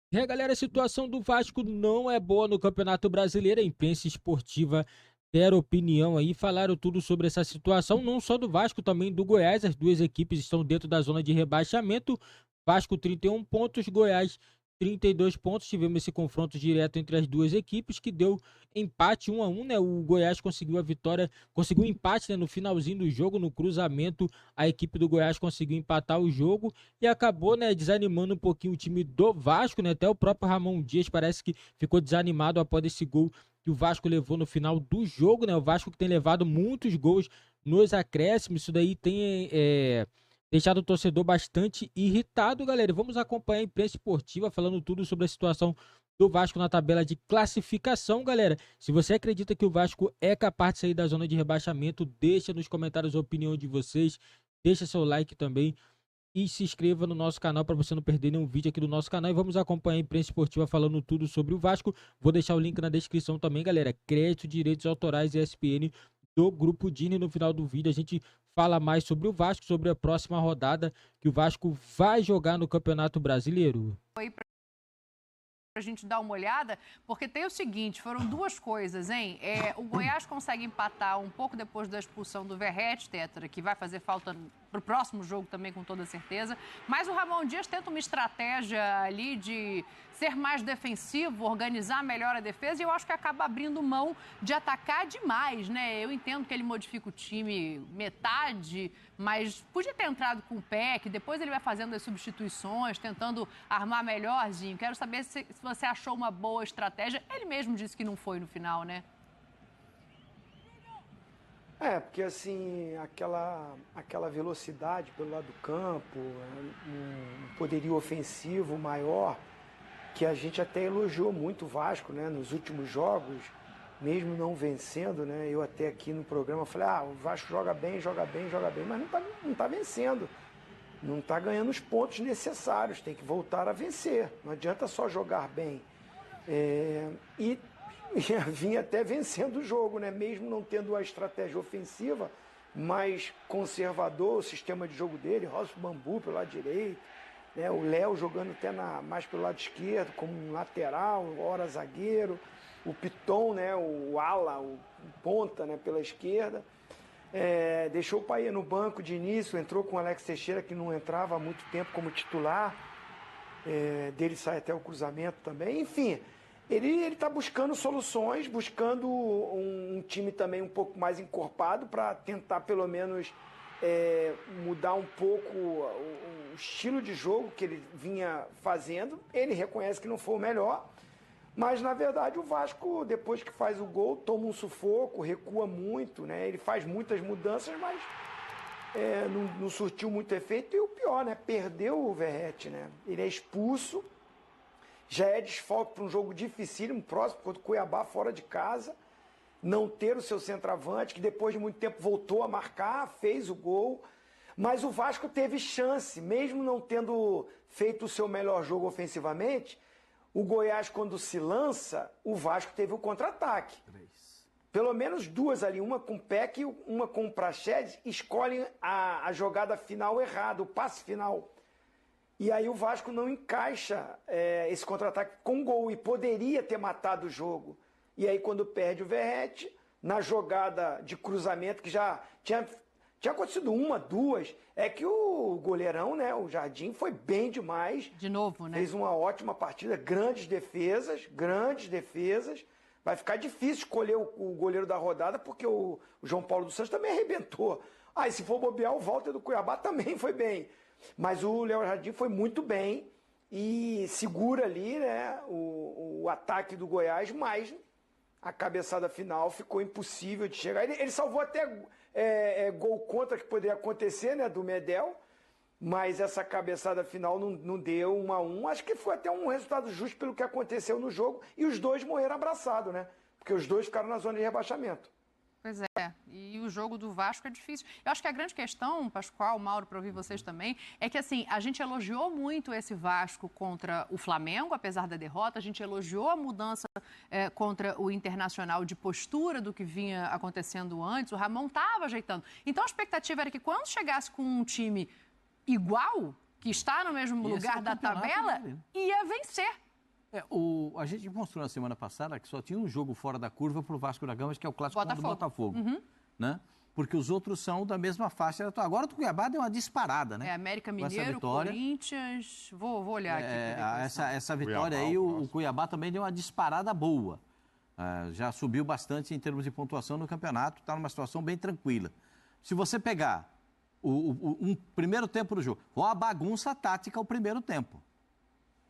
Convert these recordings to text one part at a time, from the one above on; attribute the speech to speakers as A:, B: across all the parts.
A: E aí, galera, a situação do Vasco não é boa no Campeonato Brasileiro. A imprensa esportiva deram opinião aí, falaram tudo sobre essa situação, não só do Vasco, também do Goiás. As duas equipes estão dentro da zona de rebaixamento. Vasco 31 pontos, Goiás 32 pontos. Tivemos esse confronto direto entre as duas equipes que deu empate 1-1, né? O Goiás conseguiu a vitória, conseguiu um empate, né, no finalzinho do jogo, no cruzamento. A equipe do Goiás conseguiu empatar o jogo e acabou, né, desanimando um pouquinho o time do Vasco, né? Até o próprio Ramon Dias parece que ficou desanimado após esse gol que o Vasco levou no final do jogo, né? O Vasco que tem levado muitos gols nos acréscimos, isso daí tem deixado o torcedor bastante irritado, galera. Vamos acompanhar a imprensa esportiva falando tudo sobre a situação do Vasco na tabela de classificação, galera. Se você acredita que o Vasco é capaz de sair da zona de rebaixamento, deixa nos comentários a opinião de vocês, deixa seu like também e se inscreva no nosso canal para você não perder nenhum vídeo aqui do nosso canal. E vamos acompanhar a imprensa esportiva falando tudo sobre o Vasco. Vou deixar o link na descrição também, galera. Crédito, direitos autorais e ESPN do Grupo Dini. No final do vídeo a gente fala mais sobre o Vasco, sobre a próxima rodada que o Vasco vai jogar no Campeonato Brasileiro.
B: Pra gente dar uma olhada, porque tem o seguinte, foram duas coisas, hein? O Goiás consegue empatar um pouco depois da expulsão do Verratti, Tetra, que vai fazer falta pro próximo jogo também, com toda certeza. Mas o Ramon Dias tenta uma estratégia ali de ser mais defensivo, organizar melhor a defesa, e eu acho que acaba abrindo mão de atacar demais, né? Eu entendo que ele modifica o time metade, mas podia ter entrado com o pé, que depois ele vai fazendo as substituições, tentando armar melhorzinho. Quero saber se você achou uma boa estratégia. Ele mesmo disse que não foi no final, né?
C: Porque assim, aquela velocidade pelo lado do campo, um poderio ofensivo maior, que a gente até elogiou muito o Vasco, né, nos últimos jogos, mesmo não vencendo, né, eu até aqui no programa falei, o Vasco joga bem, mas não tá vencendo, não tá ganhando os pontos necessários, tem que voltar a vencer, não adianta só jogar bem. E vinha até vencendo o jogo, né? Mesmo não tendo a estratégia ofensiva, mais conservador o sistema de jogo dele, Rosso Bambu pelo lado direito, né? O Léo jogando até mais pelo lado esquerdo, como um lateral, hora zagueiro, o Piton, né? O ala, o ponta, né? Pela esquerda. Deixou o Paia no banco de início, entrou com o Alex Teixeira, que não entrava há muito tempo como titular, dele sai até o cruzamento também, enfim. Ele está buscando soluções, buscando um time também um pouco mais encorpado para tentar pelo menos mudar um pouco o estilo de jogo que ele vinha fazendo. Ele reconhece que não foi o melhor, mas na verdade o Vasco, depois que faz o gol, toma um sufoco, recua muito, né? Ele faz muitas mudanças, mas não surtiu muito efeito. E o pior, né? Perdeu o Verratti, né? Ele é expulso. Já é desfalque para um jogo dificílimo, próximo contra o Cuiabá, fora de casa. Não ter o seu centroavante, que depois de muito tempo voltou a marcar, fez o gol. Mas o Vasco teve chance, mesmo não tendo feito o seu melhor jogo ofensivamente. O Goiás, quando se lança, o Vasco teve o contra-ataque. Pelo menos duas ali, uma com o Peck e uma com o Praxedes, escolhem a jogada final errada, o passe final. E aí o Vasco não encaixa esse contra-ataque com gol e poderia ter matado o jogo. E aí quando perde o Verratti, na jogada de cruzamento, que já tinha acontecido uma, duas, é que o goleirão, né, o Jardim, foi bem demais.
B: De novo, né?
C: Fez uma ótima partida, grandes defesas. Vai ficar difícil escolher o goleiro da rodada, porque o João Paulo dos Santos também arrebentou. E se for bobear, o Walter do Cuiabá também foi bem. Mas o Léo Jardim foi muito bem e segura ali, né, o ataque do Goiás, mas a cabeçada final ficou impossível de chegar. Ele salvou até gol contra que poderia acontecer, né, do Medel, mas essa cabeçada final não deu 1-1. Acho que foi até um resultado justo pelo que aconteceu no jogo e os dois morreram abraçados, né, porque os dois ficaram na zona de rebaixamento.
B: Pois é, e o jogo do Vasco é difícil. Eu acho que a grande questão, Pascoal, Mauro, para ouvir vocês também, é que assim, a gente elogiou muito esse Vasco contra o Flamengo, apesar da derrota, a gente elogiou a mudança contra o Internacional de postura do que vinha acontecendo antes, o Ramon estava ajeitando. Então a expectativa era que quando chegasse com um time igual, que está no mesmo lugar da tabela, ia vencer.
D: A gente mostrou na semana passada que só tinha um jogo fora da curva para o Vasco da Gama, que é o clássico do Botafogo. Né? Porque os outros são da mesma faixa. Agora o Cuiabá deu uma disparada, né?
B: América Mineiro, Corinthians... Vou olhar aqui.
D: Essa vitória Cuiabá, aí, o Cuiabá também deu uma disparada boa. Já subiu bastante em termos de pontuação no campeonato, está numa situação bem tranquila. Se você pegar um primeiro tempo do jogo, uma bagunça tática o primeiro tempo.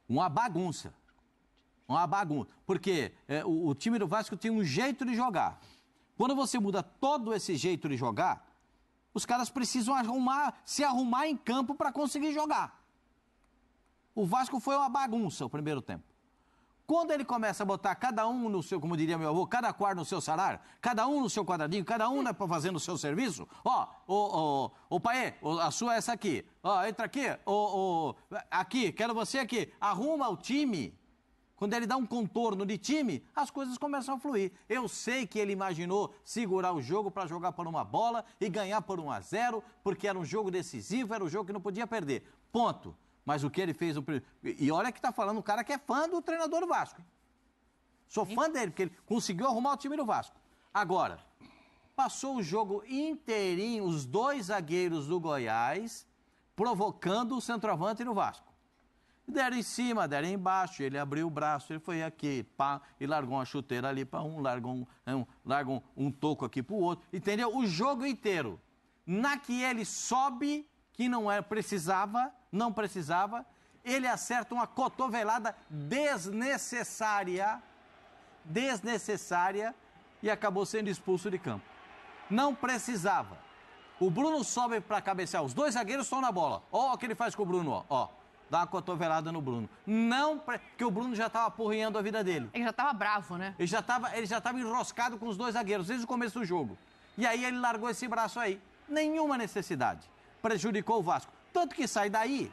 D: Uma bagunça. Porque o time do Vasco tinha um jeito de jogar. Quando você muda todo esse jeito de jogar, os caras precisam se arrumar em campo para conseguir jogar. O Vasco foi uma bagunça o primeiro tempo. Quando ele começa a botar cada um no seu, como diria meu avô, cada quarto no seu salário, cada um no seu quadradinho, cada um fazendo o seu serviço, Paê, a sua é essa aqui, entra aqui, aqui, quero você aqui, arruma o time. Quando ele dá um contorno de time, as coisas começam a fluir. Eu sei que ele imaginou segurar o jogo para jogar por uma bola e ganhar por 1-0, porque era um jogo decisivo, era um jogo que não podia perder. Ponto. Mas o que ele fez... E olha que está falando um cara que é fã do treinador do Vasco. Sou fã dele, porque ele conseguiu arrumar o time do Vasco. Agora, passou o jogo inteirinho, os dois zagueiros do Goiás, provocando o centroavante do Vasco. Deram em cima, deram embaixo, ele abriu o braço, ele foi aqui, pá, e largou uma chuteira ali para largou um toco aqui para o outro. Entendeu? O jogo inteiro. Na que ele sobe, que não precisava, ele acerta uma cotovelada desnecessária e acabou sendo expulso de campo. Não precisava. O Bruno sobe para cabecear, os dois zagueiros estão na bola. Ó o que ele faz com o Bruno, ó. Dá uma cotovelada no Bruno. Porque o Bruno já estava porrinhando a vida dele.
B: Ele já estava bravo, né?
D: Ele já estava enroscado com os dois zagueiros desde o começo do jogo. E aí ele largou esse braço aí. Nenhuma necessidade. Prejudicou o Vasco. Tanto que sai daí,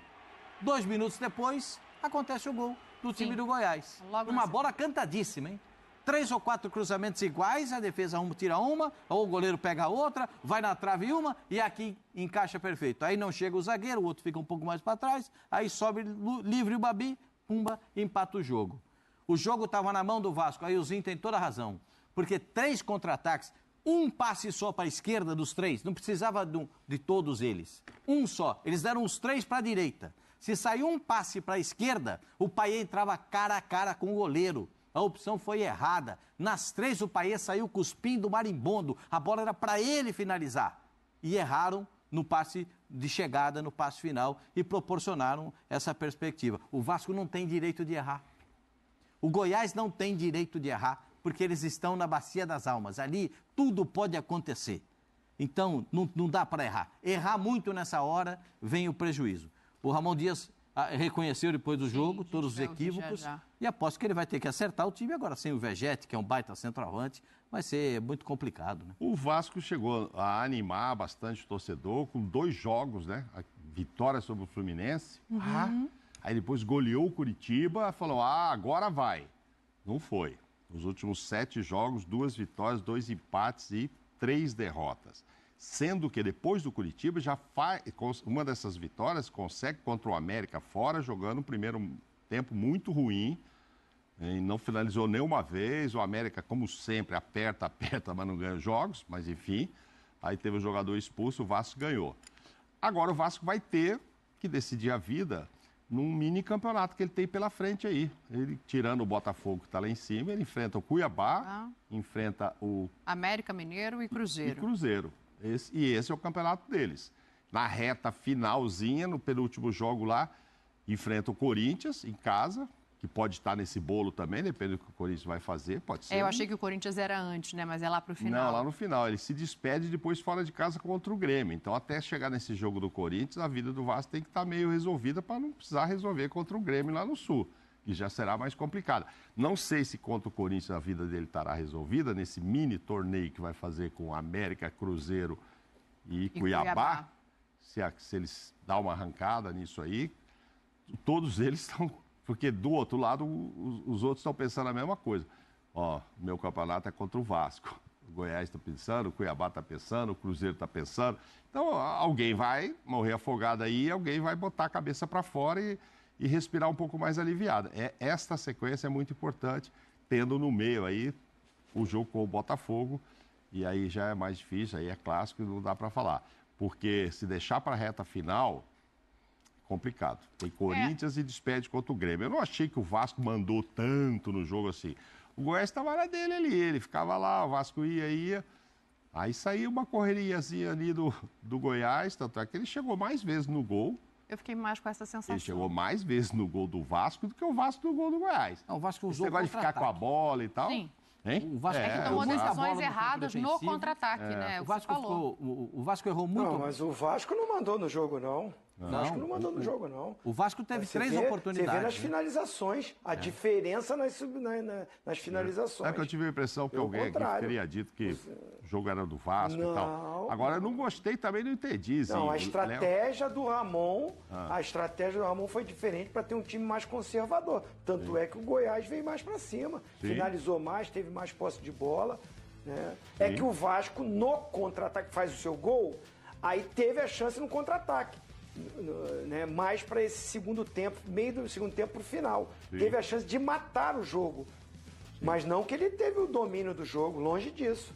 D: 2 minutos depois, acontece o gol do time do Goiás. Uma bola cantadíssima, hein? 3 ou 4 cruzamentos iguais, a defesa tira uma, ou o goleiro pega a outra, vai na trave uma e aqui encaixa perfeito. Aí não chega o zagueiro, o outro fica um pouco mais para trás, aí sobe livre o Babi, pumba, empata o jogo. O jogo estava na mão do Vasco, aí o Zinho tem toda a razão, porque 3 contra-ataques, um passe só para a esquerda dos 3, não precisava de todos eles. Um só, eles deram os 3 para a direita. Se saiu um passe para a esquerda, o Paê entrava cara a cara com o goleiro. A opção foi errada. Nas 3 o Paê saiu cuspindo marimbondo. A bola era para ele finalizar. E erraram no passe de chegada, no passe final, e proporcionaram essa perspectiva. O Vasco não tem direito de errar. O Goiás não tem direito de errar, porque eles estão na Bacia das Almas. Ali tudo pode acontecer. Então, não dá para errar. Errar muito nessa hora, vem o prejuízo. O Ramon Dias reconheceu depois do jogo todos os equívocos e aposto que ele vai ter que acertar o time agora sem o Vegete, que é um baita centroavante, vai ser muito complicado, né?
E: O Vasco chegou a animar bastante o torcedor com 2 jogos, né? A vitória sobre o Fluminense. Aí depois goleou o Curitiba, falou, agora vai. Não foi. Nos últimos 7 jogos, 2 vitórias, 2 empates e 3 derrotas. Sendo que depois do Curitiba, já faz uma dessas vitórias, consegue contra o América fora, jogando um primeiro tempo muito ruim, e não finalizou nenhuma vez. O América, como sempre, aperta, mas não ganha jogos, mas enfim. Aí teve o jogador expulso, o Vasco ganhou. Agora o Vasco vai ter que decidir a vida num mini campeonato que ele tem pela frente aí. Ele, tirando o Botafogo que está lá em cima, ele enfrenta o Cuiabá, enfrenta o
B: América Mineiro e
E: Cruzeiro. Esse é o campeonato deles. Na reta finalzinha, no penúltimo jogo lá, enfrenta o Corinthians em casa, que pode estar nesse bolo também, depende do que o Corinthians vai fazer, pode ser.
B: Eu achei que o Corinthians era antes, né? Mas é lá pro final.
E: Não, lá no final. Ele se despede depois fora de casa contra o Grêmio. Então, até chegar nesse jogo do Corinthians, a vida do Vasco tem que estar meio resolvida para não precisar resolver contra o Grêmio lá no Sul, que já será mais complicado. Não sei se contra o Corinthians a vida dele estará resolvida nesse mini torneio que vai fazer com América, Cruzeiro e Cuiabá. Se eles dão uma arrancada nisso aí, todos eles estão... Porque do outro lado, os outros estão pensando a mesma coisa. Ó, meu campeonato é contra o Vasco. O Goiás está pensando, o Cuiabá está pensando, o Cruzeiro está pensando. Então, alguém vai morrer afogado aí, alguém vai botar a cabeça para fora e respirar um pouco mais aliviada. Esta sequência é muito importante, tendo no meio aí o jogo com o Botafogo, e aí já é mais difícil, aí é clássico e não dá para falar. Porque se deixar para a reta final, complicado. Tem Corinthians e despede contra o Grêmio. Eu não achei que o Vasco mandou tanto no jogo assim. O Goiás estava na dele ali, ele ficava lá, o Vasco ia. Aí saiu uma correriazinha ali do Goiás, tanto é que ele chegou mais vezes no gol.
B: Eu fiquei mais com essa sensação.
E: Ele chegou mais vezes no gol do Vasco do que o Vasco no gol do Goiás.
D: Não, o Vasco
E: Esse
D: usou
E: negócio de ficar com a bola e tal.
B: Sim.
E: Hein?
D: O Vasco
B: Tomou
D: usou a bola
B: decisões
D: no
B: erradas
D: campo
B: no
D: defensivo.
B: contra-ataque, né?
D: O Vasco, o Vasco errou muito.
C: Não, mas o Vasco não mandou no jogo, não. O Vasco não mandou no jogo, não.
D: O Vasco teve
C: Você
D: 3
C: vê
D: oportunidades.
C: Você vê nas finalizações, a diferença nas finalizações.
E: É que eu tive a impressão que alguém aqui teria dito que o jogo era do Vasco e tal. Agora, eu não gostei, também não entendi.
C: Não, a estratégia do Ramon, foi diferente para ter um time mais conservador. Tanto é que o Goiás veio mais para cima, finalizou mais, teve mais posse de bola. Né? É que o Vasco, no contra-ataque, faz o seu gol, aí teve a chance no contra-ataque. Né, mais para esse segundo tempo, meio do segundo tempo para o final. Teve a chance de matar o jogo. Mas não que ele teve o domínio do jogo, longe disso.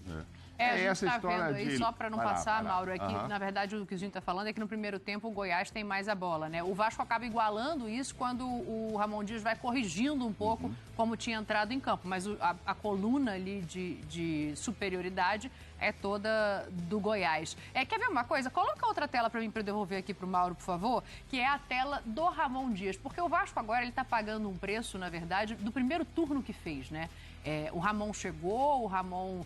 B: A gente
E: essa
B: tá
E: história
B: vendo aí,
E: de...
B: só para não
E: Vai lá,
B: passar,
E: vai lá.
B: Mauro, é que, na verdade, o que a gente está falando é que no primeiro tempo o Goiás tem mais a bola, né? O Vasco acaba igualando isso quando o Ramon Dias vai corrigindo um pouco como tinha entrado em campo. Mas a coluna ali de superioridade é toda do Goiás. Quer ver uma coisa? Coloca outra tela para mim, para eu devolver aqui para o Mauro, por favor, que é a tela do Ramon Dias. Porque o Vasco agora ele está pagando um preço, na verdade, do primeiro turno que fez, né? O Ramon chegou, o Ramon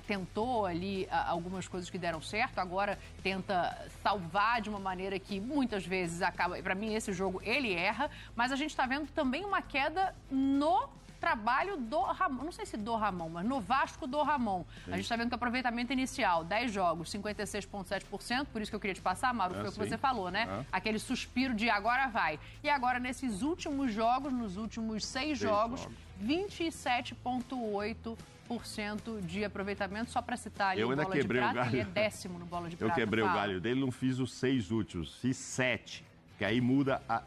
B: tentou ali algumas coisas que deram certo, agora tenta salvar de uma maneira que muitas vezes acaba... Para mim, esse jogo, ele erra, mas a gente está vendo também uma queda no trabalho do Ramon, não sei se do Ramon, mas no Vasco do Ramon. A gente está vendo que o aproveitamento inicial, 10 jogos, 56,7%, por isso que eu queria te passar, Mauro, foi o que você falou, né? Aquele suspiro de agora vai. E agora, nesses últimos jogos, nos últimos 6 jogos, 27,8% de aproveitamento, só para citar ali o Bola de Prata, ele é 10º no Bola de Prata.
E: Eu quebrei o galho dele, não fiz os 6 últimos, fiz 7. Que aí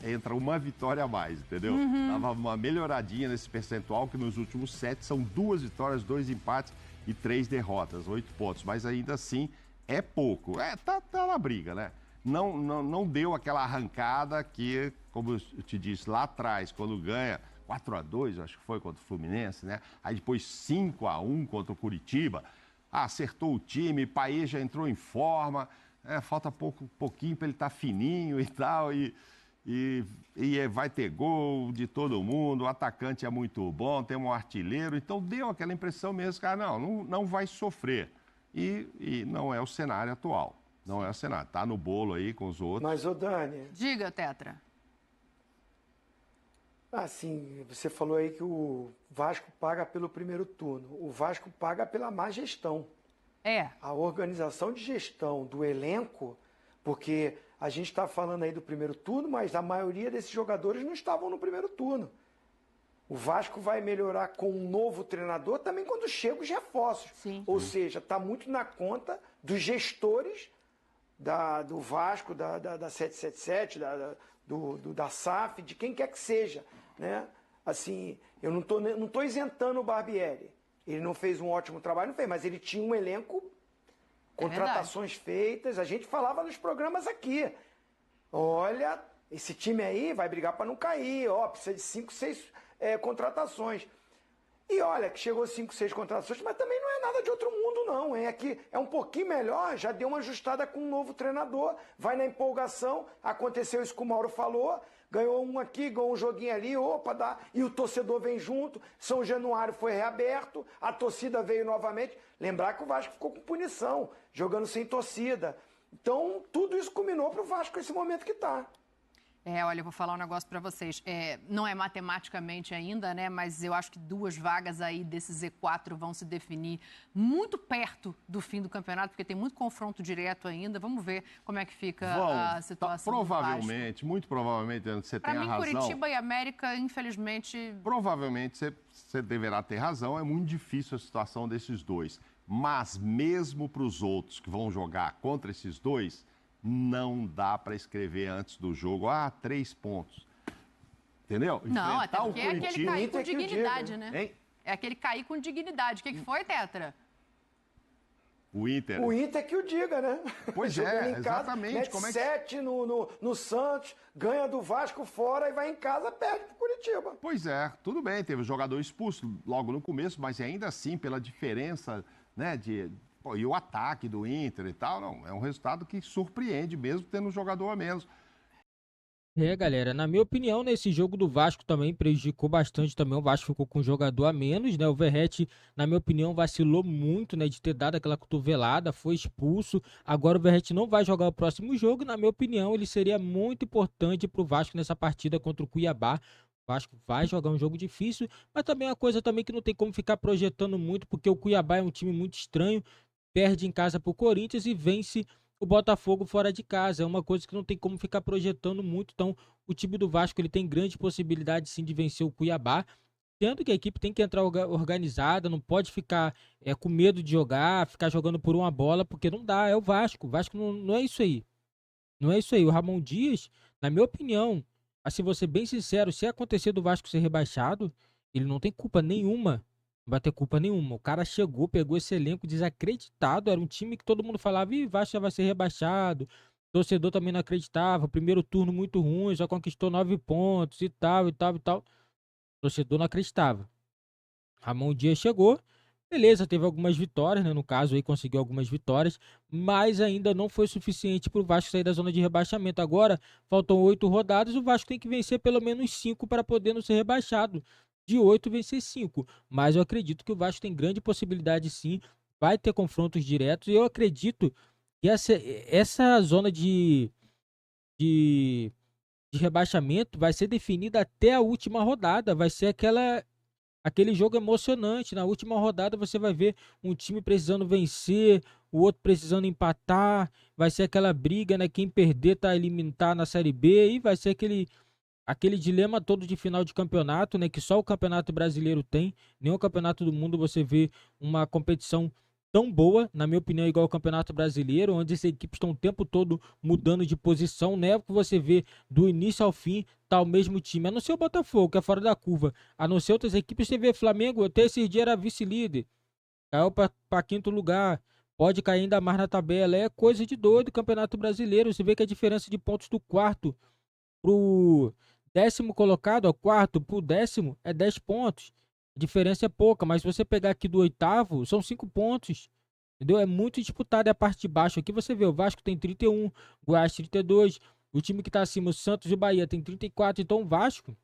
E: entra uma vitória a mais, entendeu? Tava uma melhoradinha nesse percentual, que nos últimos 7 são 2 vitórias, 2 empates e 3 derrotas, 8 pontos. Mas ainda assim é pouco. Tá na briga, né? Não deu aquela arrancada que, como eu te disse lá atrás, quando ganha 4-2, acho que foi contra o Fluminense, né? Aí depois 5-1 contra o Curitiba. Acertou o time, Paê já entrou em forma. Falta pouquinho para ele estar fininho e tal, e vai ter gol de todo mundo, o atacante é muito bom, tem um artilheiro, então deu aquela impressão mesmo, cara, não vai sofrer. E não é o cenário atual, não é o cenário, tá no bolo aí com os outros.
C: Mas, ô Dani...
B: Diga, Tetra.
C: Sim, você falou aí que o Vasco paga pelo primeiro turno, o Vasco paga pela má gestão. A organização de gestão do elenco, porque a gente está falando aí do primeiro turno, mas a maioria desses jogadores não estavam no primeiro turno. O Vasco vai melhorar com um novo treinador também quando chegam os reforços. Ou seja, está muito na conta dos gestores do Vasco, da 777, da SAF, de quem quer que seja. Né? Assim, eu não tô isentando o Barbieri. Ele não fez um ótimo trabalho, não fez, mas ele tinha um elenco, contratações feitas. A gente falava nos programas aqui. Olha, esse time aí vai brigar para não cair. Precisa de 5, 6 contratações. E olha, que chegou 5, 6 contratações, mas também não é nada de outro mundo, não. Aqui é um pouquinho melhor, já deu uma ajustada com um novo treinador. Vai na empolgação, aconteceu isso que o Mauro falou. Ganhou um aqui, ganhou um joguinho ali, e o torcedor vem junto. São Januário foi reaberto, a torcida veio novamente. Lembrar que o Vasco ficou com punição, jogando sem torcida. Então, tudo isso culminou para o Vasco nesse momento que está.
B: Olha, eu vou falar um negócio para vocês. Não é matematicamente ainda, né? Mas eu acho que 2 vagas aí desse Z4 vão se definir muito perto do fim do campeonato, porque tem muito confronto direto ainda. Vamos ver como é que fica a situação.
E: Provavelmente, muito provavelmente, você tem a razão.
B: Para mim, Curitiba e América, infelizmente...
E: Provavelmente você deverá ter razão. É muito difícil a situação desses dois. Mas mesmo para os outros que vão jogar contra esses dois... Não dá para escrever antes do jogo, 3 pontos. Entendeu?
B: Não, até
E: Enfrentar o
B: porque é aquele
E: Curitiba.
B: cair com
C: Inter que o diga,
B: dignidade, né?
E: Hein?
B: É aquele cair com dignidade. O que foi, Tetra?
E: O Inter.
C: O Inter que o diga, né?
E: Pois
C: Jogando
E: é,
C: em casa,
E: exatamente.
C: mete
E: Como é que-
C: 7 no Santos, ganha do Vasco fora e vai em casa, perde pro Curitiba.
E: Pois é, tudo bem, teve o jogador expulso logo no começo, mas ainda assim, pela diferença, né, e o ataque do Inter e tal, não, é um resultado que surpreende mesmo tendo um jogador a menos.
A: Galera, na minha opinião, nesse jogo do Vasco também prejudicou bastante também. O Vasco ficou com um jogador a menos, né? O Verratti, na minha opinião, vacilou muito, né? De ter dado aquela cotovelada, foi expulso. Agora o Verratti não vai jogar o próximo jogo. Na minha opinião, ele seria muito importante pro Vasco nessa partida contra o Cuiabá. O Vasco vai jogar um jogo difícil, mas também é uma coisa também que não tem como ficar projetando muito, porque o Cuiabá é um time muito estranho, perde em casa pro Corinthians e vence o Botafogo fora de casa. É uma coisa que não tem como ficar projetando muito. Então, o time do Vasco ele tem grande possibilidade sim de vencer o Cuiabá, sendo que a equipe tem que entrar organizada, não pode ficar com medo de jogar, ficar jogando por uma bola, porque não dá, é o Vasco. O Vasco não é isso aí. Não é isso aí. O Ramon Dias, na minha opinião, assim, vou ser bem sincero, se acontecer do Vasco ser rebaixado, ele não tem culpa nenhuma. Não vai ter culpa nenhuma. O cara chegou, pegou esse elenco desacreditado. Era um time que todo mundo falava, Ih, Vasco já vai ser rebaixado. O torcedor também não acreditava. Primeiro turno muito ruim, já conquistou 9 pontos e tal, e tal, e tal. O torcedor não acreditava. Ramon Dias chegou. Beleza, teve algumas vitórias, né? No caso aí conseguiu algumas vitórias, mas ainda não foi suficiente para o Vasco sair da zona de rebaixamento. Agora, faltam 8 rodadas, o Vasco tem que vencer pelo menos 5 para poder não ser rebaixado. De 8 vencer 5. Mas eu acredito que o Vasco tem grande possibilidade sim, vai ter confrontos diretos, e eu acredito que essa zona de, de rebaixamento vai ser definida até a última rodada. Vai ser aquele jogo emocionante. Na última rodada você vai ver um time precisando vencer, o outro precisando empatar. Vai ser aquela briga, né? Quem perder tá eliminado na Série B, e vai ser aquele dilema todo de final de campeonato, né? Que só o Campeonato Brasileiro tem. Nenhum campeonato do mundo você vê uma competição tão boa, na minha opinião, igual o Campeonato Brasileiro, onde as equipes estão o tempo todo mudando de posição, né? Que você vê do início ao fim, tá o mesmo time. A não ser o Botafogo, que é fora da curva. A não ser outras equipes, você vê Flamengo, até esse dia era vice-líder. Caiu para quinto lugar. Pode cair ainda mais na tabela. É coisa de doido o Campeonato Brasileiro. Você vê que a diferença de pontos do quarto pro 10º colocado, ó, quarto pro 10º é 10 pontos. A diferença é pouca, mas se você pegar aqui do 8º, são 5 pontos. Entendeu? É muito disputado a parte de baixo. Aqui você vê, o Vasco tem 31, Goiás 32, o time que tá acima, o Santos e o Bahia, tem 34. Então o Vasco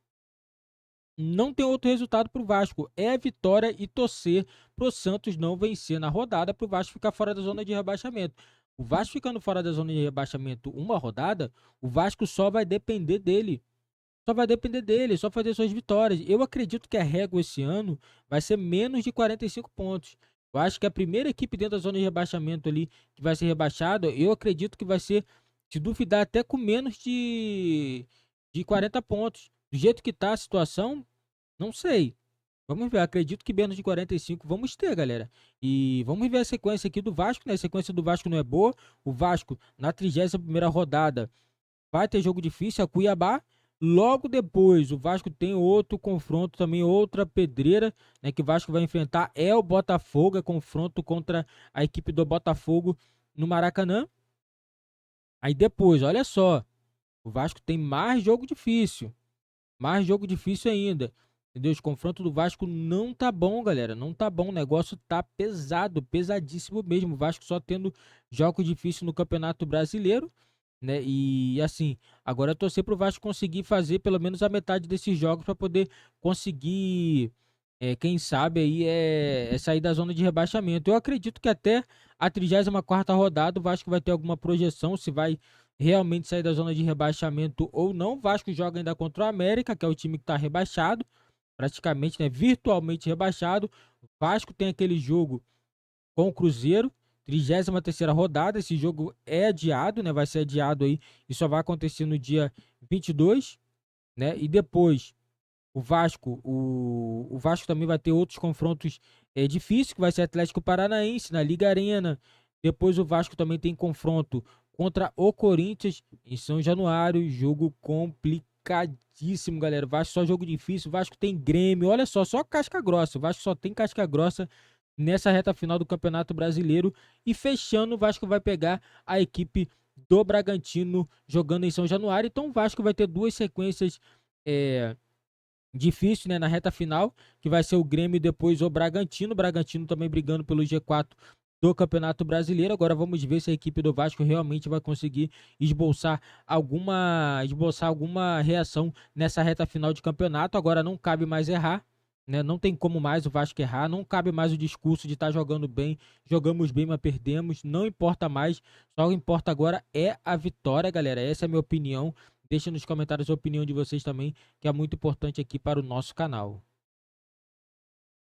A: não tem outro resultado pro Vasco. É vitória e torcer pro Santos não vencer na rodada, pro Vasco ficar fora da zona de rebaixamento. O Vasco ficando fora da zona de rebaixamento uma rodada, o Vasco só vai depender dele. Só vai depender dele, só fazer suas vitórias. Eu acredito que a régua esse ano vai ser menos de 45 pontos. Eu acho que a primeira equipe dentro da zona de rebaixamento ali que vai ser rebaixada, eu acredito que vai ser, se duvidar, até com menos de 40 pontos. Do jeito que tá a situação, não sei. Vamos ver, acredito que menos de 45 vamos ter, galera. E vamos ver a sequência aqui do Vasco, né? A sequência do Vasco não é boa. O Vasco, na 31ª rodada, vai ter jogo difícil, a Cuiabá. Logo depois, o Vasco tem outro confronto também, outra pedreira, né, que o Vasco vai enfrentar, é o Botafogo, é confronto contra a equipe do Botafogo no Maracanã. Aí depois, olha só, o Vasco tem mais jogo difícil ainda. Entendeu? O confronto do Vasco não tá bom, galera, não tá bom, o negócio tá pesado, pesadíssimo mesmo. O Vasco só tendo jogos difíceis no Campeonato Brasileiro, né? E assim, agora é torcer pro Vasco conseguir fazer pelo menos a metade desses jogos para poder conseguir, quem sabe aí sair da zona de rebaixamento. Eu acredito que até a 34ª rodada o Vasco vai ter alguma projeção se vai realmente sair da zona de rebaixamento ou não. O Vasco joga ainda contra o América, que é o time que está rebaixado, praticamente, né, virtualmente rebaixado. O Vasco tem aquele jogo com o Cruzeiro, 33ª rodada. Esse jogo é adiado, né? Vai ser adiado aí e só vai acontecer no dia 22, né? E depois o Vasco também vai ter outros confrontos difíceis, que vai ser Atlético Paranaense na Liga Arena. Depois o Vasco também tem confronto contra o Corinthians em São Januário, jogo complicado. complicadíssimo, galera. O Vasco só jogo difícil. O Vasco tem Grêmio. Olha só casca grossa. O Vasco só tem casca grossa nessa reta final do Campeonato Brasileiro. E fechando, o Vasco vai pegar a equipe do Bragantino jogando em São Januário. Então o Vasco vai ter duas sequências difíceis, né, na reta final, que vai ser o Grêmio e depois o Bragantino. O Bragantino também brigando pelo G4 do Campeonato Brasileiro. Agora vamos ver se a equipe do Vasco realmente vai conseguir esboçar alguma reação nessa reta final de campeonato. Agora não cabe mais errar, né? Não tem como mais o Vasco errar, não cabe mais o discurso de estar jogando bem, jogamos bem, mas perdemos, não importa mais, só o que importa agora é a vitória, galera. Essa é a minha opinião. Deixa nos comentários a opinião de vocês também, que é muito importante aqui para o nosso canal.